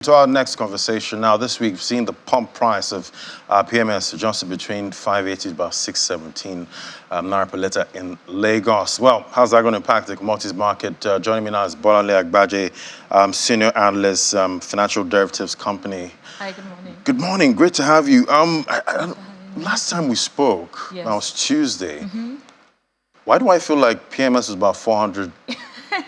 To our next conversation now, this week we've seen the pump price of PMS adjusted between 580 to about 617 naira per litre in Lagos. Well, how's that going to impact the commodities market? Joining me now is Bolanle Agbaje, senior analyst, financial derivatives company. Hi, good morning. Good morning, great to have you. Last time we spoke, Yes. that was Tuesday. Why do I feel like PMS was about 400?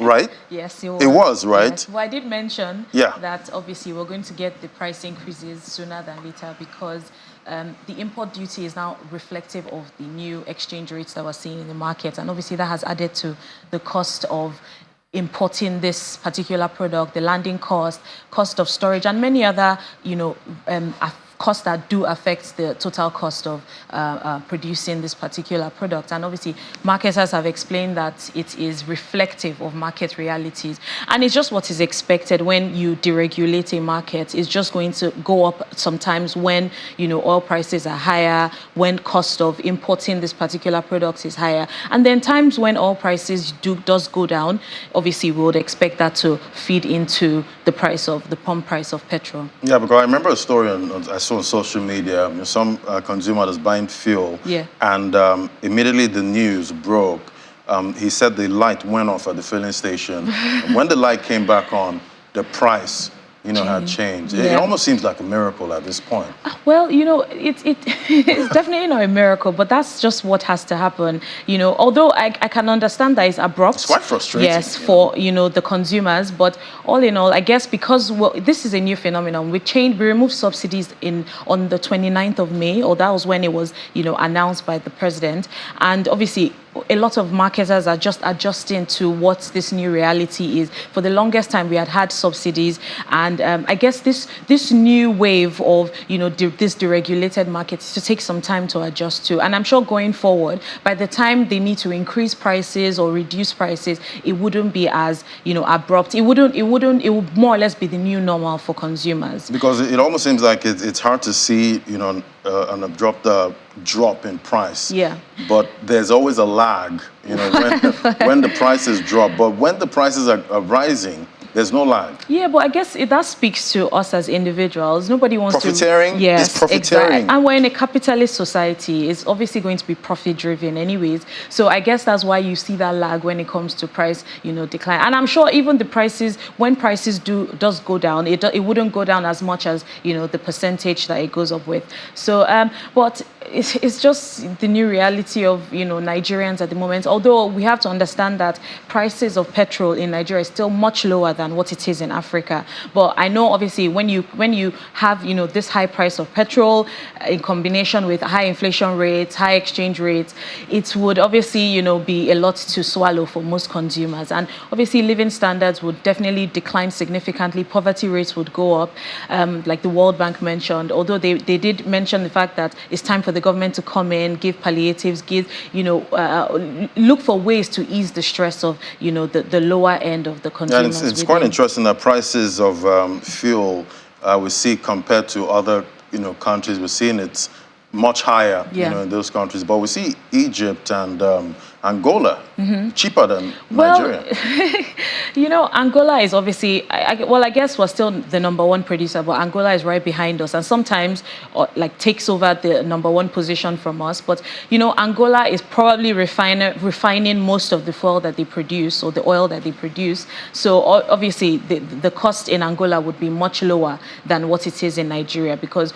Right? Yes, it was, right? Yes. Well, I did mention that obviously we're going to get the price increases sooner than later because the import duty is now reflective of the new exchange rates that we're seeing in the market. And obviously that has added to the cost of importing this particular product, the landing cost, cost of storage, and many other, costs that do affect the total cost of producing this particular product. And obviously, marketers have explained that it is reflective of market realities. And it's just what is expected when you deregulate a market. It's just going to go up sometimes when, oil prices are higher, when cost of importing this particular product is higher. And then times when oil prices does go down, obviously, we would expect that to feed into the pump price of petrol. Yeah, because I remember a story I saw on social media. Some consumer was buying fuel, and immediately the news broke. He said the light went off at the filling station. And when the light came back on, the price, had changed. It almost seems like a miracle at this point. Well, it's definitely not a miracle, but that's just what has to happen. Although I can understand that it's abrupt. It's quite frustrating. Yes, for, the consumers. But all in all, I guess because this is a new phenomenon. We removed subsidies on the 29th of May, or that was when it was, announced by the president. And obviously, a lot of marketers are just adjusting to what this new reality is. For the longest time, we had subsidies, and I guess this new wave of this deregulated market to take some time to adjust to. And I'm sure going forward, by the time they need to increase prices or reduce prices, it wouldn't be as abrupt. It would more or less be the new normal for consumers. Because it almost seems like it's hard to see an abrupt drop in price. Yeah. But there's always a lag, when the prices drop. But when the prices are rising, there's no lag. Yeah, but I guess that speaks to us as individuals. Nobody wants profiteering? to... Yes, it's profiteering. Exactly. And we're in a capitalist society. It's obviously going to be profit-driven anyways. So I guess that's why you see that lag when it comes to price, decline. And I'm sure even the prices, when prices does go down, it wouldn't go down as much as, the percentage that it goes up with. So, but it's just the new reality of, Nigerians at the moment. Although we have to understand that prices of petrol in Nigeria is still much lower than what it is in Africa. But I know obviously when you have this high price of petrol in combination with high inflation rates, high exchange rates, it would obviously be a lot to swallow for most consumers. And obviously living standards would definitely decline significantly. Poverty rates would go up, like the World Bank mentioned. Although they did mention the fact that it's time for the government to come in, give palliatives, look for ways to ease the stress of the lower end of the consumers. And it's quite interesting that prices of fuel we see compared to other countries, we're seeing it's much higher in those countries, but we see Egypt and Angola cheaper than Nigeria. Well, Angola is obviously, I guess we're still the #1 producer, but Angola is right behind us and sometimes takes over the #1 position from us. But, Angola is probably refining most of the fuel that they produce or the oil that they produce. So obviously the cost in Angola would be much lower than what it is in Nigeria because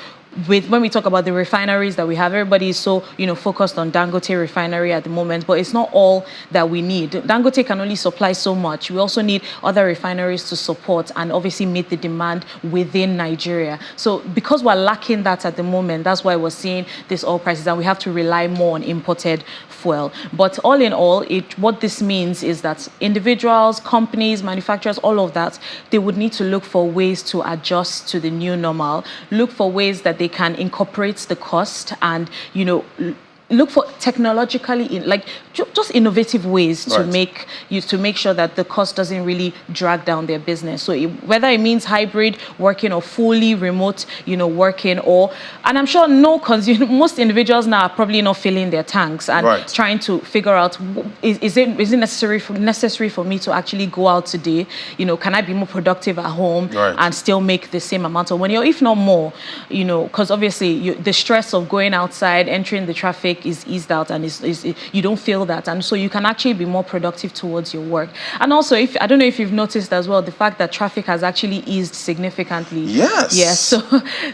when we talk about the refineries that we have, everybody is so, focused on Dangote refinery at the moment, but it's not all that we need. Dangote can only supply so much. We also need other refineries to support and obviously meet the demand within Nigeria. So because we're lacking that at the moment, that's why we're seeing these oil prices and we have to rely more on imported fuel. But all in all, what this means is that individuals, companies, manufacturers, all of that, they would need to look for ways to adjust to the new normal, look for ways that they can incorporate the cost and, look for technologically just innovative ways to make sure that the cost doesn't really drag down their business. So whether it means hybrid working or fully remote, working, and I'm sure most individuals now are probably not filling their tanks and trying to figure out, is it necessary for me to actually go out today? Can I be more productive at home and still make the same amount of money, or if not more? Because obviously the stress of going outside, entering the traffic is eased out, and you don't feel that, and so you can actually be more productive towards your work. And also, I don't know if you've noticed as well, the fact that traffic has actually eased significantly. Yes. So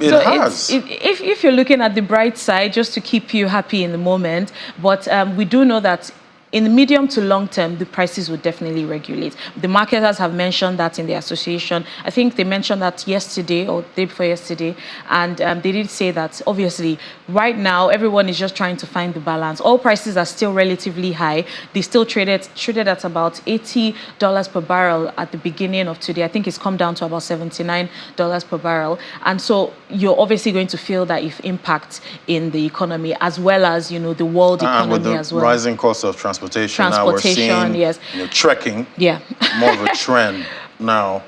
it has. If you're looking at the bright side, just to keep you happy in the moment, but we do know that in the medium to long term, the prices will definitely regulate. The marketers have mentioned that in the association. I think they mentioned that yesterday or day before yesterday, and they did say that obviously right now everyone is just trying to find the balance. Oil prices are still relatively high. They still traded at about $80 per barrel at the beginning of today. I think it's come down to about $79 per barrel, and so you're obviously going to feel that impact in the economy, as well as the world economy, and with the as well. Rising cost of transportation, now we're seeing yes. Trekking, more of a trend now.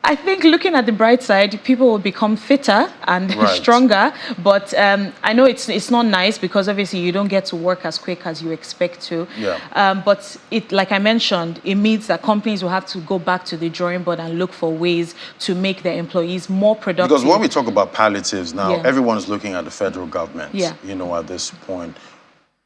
I think looking at the bright side, people will become fitter and stronger. But I know it's not nice, because obviously you don't get to work as quick as you expect to. But like I mentioned, it means that companies will have to go back to the drawing board and look for ways to make their employees more productive. Because when we talk about palliatives now, everyone is looking at the federal government. At this point,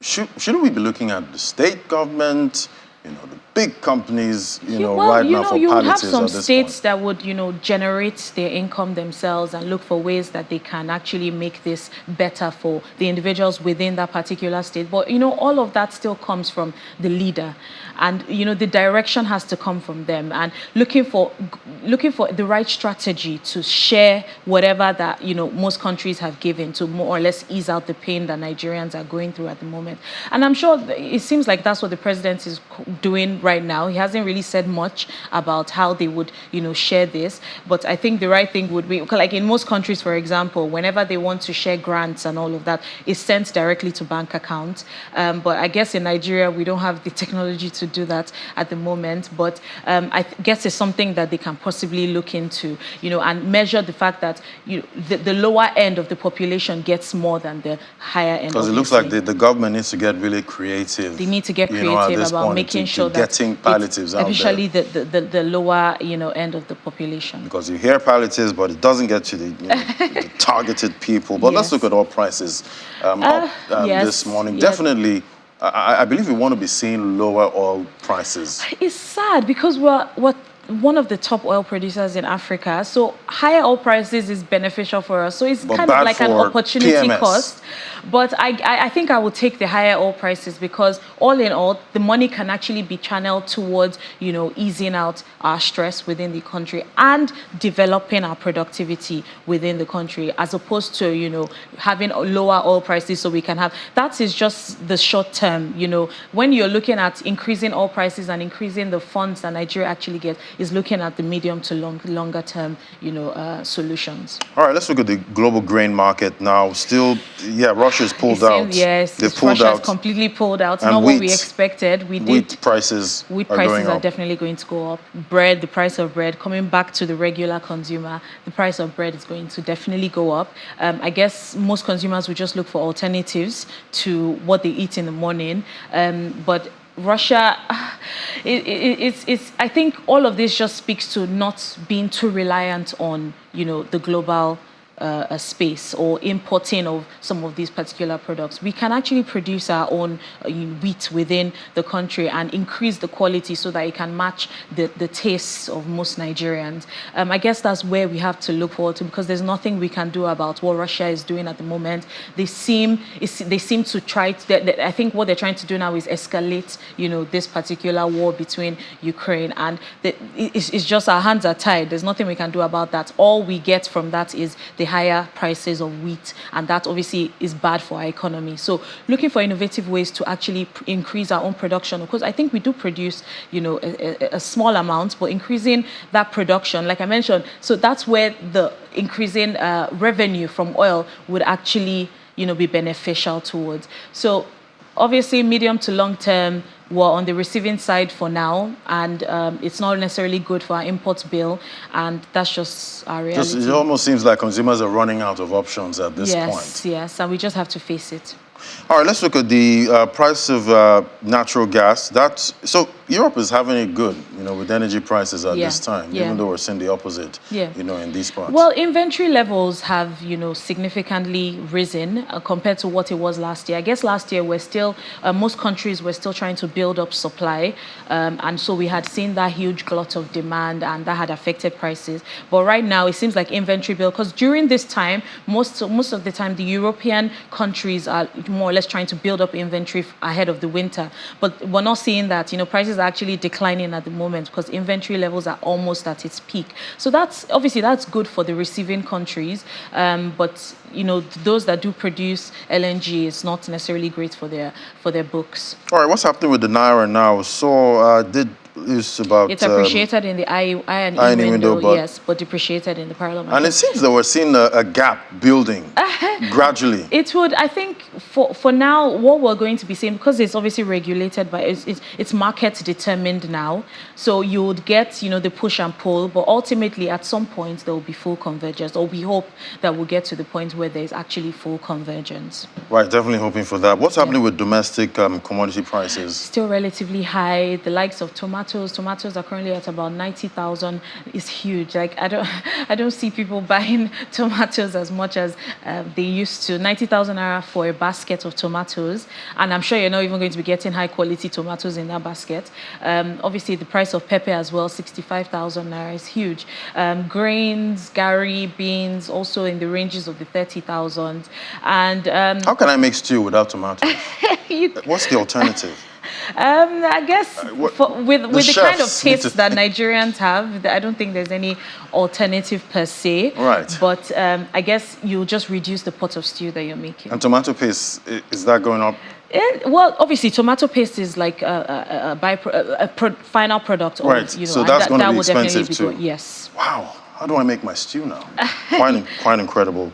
shouldn't we be looking at the state government? The big companies, right now for palliatives. You have some states that would, generate their income themselves and look for ways that they can actually make this better for the individuals within that particular state. But, all of that still comes from the leader. And, the direction has to come from them, and looking for the right strategy to share whatever that, most countries have given to more or less ease out the pain that Nigerians are going through at the moment. And I'm sure it seems like that's what the president is doing right now. He hasn't really said much about how they would, share this. But I think the right thing would be, like in most countries, for example, whenever they want to share grants and all of that, it's sent directly to bank accounts. But I guess in Nigeria, we don't have the technology to do that at the moment. But I guess it's something that they can possibly look into, and measure the fact that the lower end of the population gets more than the higher end. Because it looks like the government needs to get really creative. They need to get creative about making sure that getting palliatives out there. Especially the lower end of the population. Because you hear palliatives, but it doesn't get to the targeted people. But let's look at oil prices up this morning. Definitely, I believe we want to be seeing lower oil prices. It's sad, because we're one of the top oil producers in Africa. So higher oil prices is beneficial for us. So it's kind of like an opportunity PMS. cost. But I think I will take the higher oil prices, because all in all, the money can actually be channeled towards, easing out our stress within the country and developing our productivity within the country, as opposed to, having lower oil prices so we can have, that is just the short term, when you're looking at increasing oil prices and increasing the funds that Nigeria actually gets, is looking at the medium to longer term, solutions. All right, let's look at the global grain market now. Still, Russia's pulled out. Yes, Russia's completely pulled out. Not what we expected. Wheat prices are definitely going to go up. Bread, the price of bread, coming back to the regular consumer, the price of bread is going to definitely go up. I guess most consumers will just look for alternatives to what they eat in the morning. But Russia, I think all of this just speaks to not being too reliant on, the global space or importing of some of these particular products. We can actually produce our own wheat within the country and increase the quality so that it can match the tastes of most Nigerians. I guess that's where we have to look forward to, because there's nothing we can do about what Russia is doing at the moment. They seem to try to, I think what they're trying to do now is escalate, this particular war between Ukraine, and it's just our hands are tied. There's nothing we can do about that. All we get from that is the higher prices of wheat, and that obviously is bad for our economy. So looking for innovative ways to actually increase our own production, because I think we do produce, a small amount, but increasing that production, like I mentioned, so that's where the increasing revenue from oil would actually, be beneficial towards. So obviously, medium to long term, we're on the receiving side for now, and it's not necessarily good for our import bill, and that's just our reality. It almost seems like consumers are running out of options at this point. Yes, and we just have to face it. All right, let's look at the price of natural gas. So Europe is having it good, with energy prices at this time, even though we're seeing the opposite, in these parts. Well, inventory levels have, significantly risen compared to what it was last year. I guess last year most countries were still trying to build up supply, and so we had seen that huge glut of demand, and that had affected prices. But right now, it seems like inventory build, because during this time, most of the time, the European countries are more or less trying to build up inventory ahead of the winter. But we're not seeing that. Prices are actually declining at the moment because inventory levels are almost at its peak. So that's good for the receiving countries. But those that do produce LNG, is not necessarily great for their books. All right, what's happening with the Naira now? So it's appreciated in the I&E window, yes, but depreciated in the parliament. And it seems that we're seeing a gap building gradually. It would, I think, for now, what we're going to be seeing, because it's obviously regulated, but it's market determined now. So you would get, the push and pull, but ultimately at some point there will be full convergence, or we hope that we'll get to the point where there's actually full convergence. Right, definitely hoping for that. What's happening with domestic commodity prices? Still relatively high. The likes of tomatoes are currently at about 90,000. It's huge. Like I don't see people buying tomatoes as much as they used to. 90,000 naira for a basket of tomatoes, and I'm sure you're not even going to be getting high quality tomatoes in that basket. Obviously, the price of pepper as well, 65,000 naira, is huge. Grains, gari, beans, also in the ranges of the 30,000. And how can I make stew without tomatoes? What's the alternative? I guess with the kind of taste that Nigerians have, I don't think there's any alternative per se. Right. But I guess you'll just reduce the pot of stew that you're making. And tomato paste, is that going up? Well, obviously, tomato paste is like a final product. Right. So that's going to be expensive too. Yes. Wow. How do I make my stew now? Quite incredible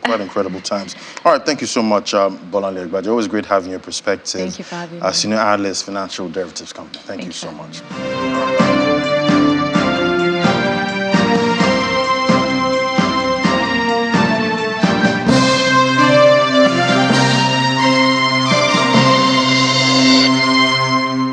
times. All right, thank you so much, Bolanle Egbaje. Always great having your perspective. Thank you for having me. Senior analyst, financial derivatives company. Thank you so much.